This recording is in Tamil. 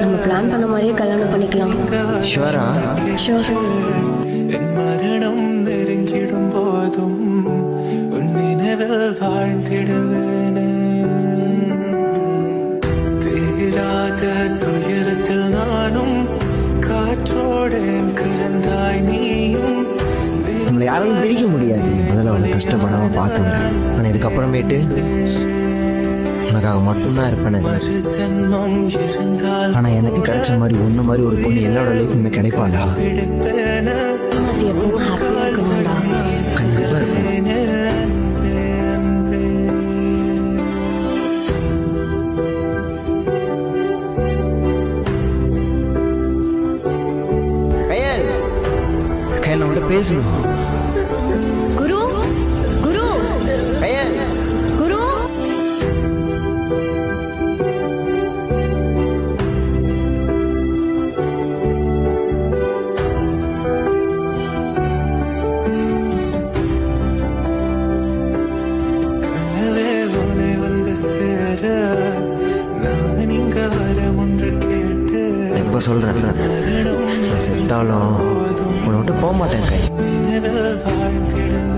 நம்ம பிளான் பண்ண மாதிரியே கல்யாணம் பண்ணிக்கலாம். ஷுவரா? ஷூர். என் மரணம் நெருங்கிடும் போதும் உன் நினைவில் வாழ்ந்திடுவேனே. தீராத துயரத்தில் நானும் காற்றோடேன் கலந்தாய் நீயும். நம்மளை யாரும் பிரிக்க முடியாது. முதல்ல அவனை கஷ்டப்படாமல் பார்த்துக்கிறேன். ஆனால் இதுக்கப்புறமேட்டு உனக்காக மட்டும்தான் இருப்பேன். ஜென்மம் இருந்தால் ஆனால் எனக்கு கிடைச்ச மாதிரி ஒன்று மாதிரி ஒரு பொண்ணு என்னோட லைஃப்லுமே கிடைப்பாண்டா. பிடிப்பேன அது எப்பவும் ஹாப்பியாக இருக்கணும்டா. கண்டிப்பாக இருப்பேன். கையல் கையல் நம்மகிட்ட பேசணும். குரு குரு கையல் குரு கனவே உன்னை வந்து சேர நான் இங்க வர ஒன்று கேட்டு இப்போ சொல்கிறேன், நான் செத்தாலும் உன்னை விட்டு போக மாட்டேன் கை. நினைவில் வாழ்ந்திடுவேன்.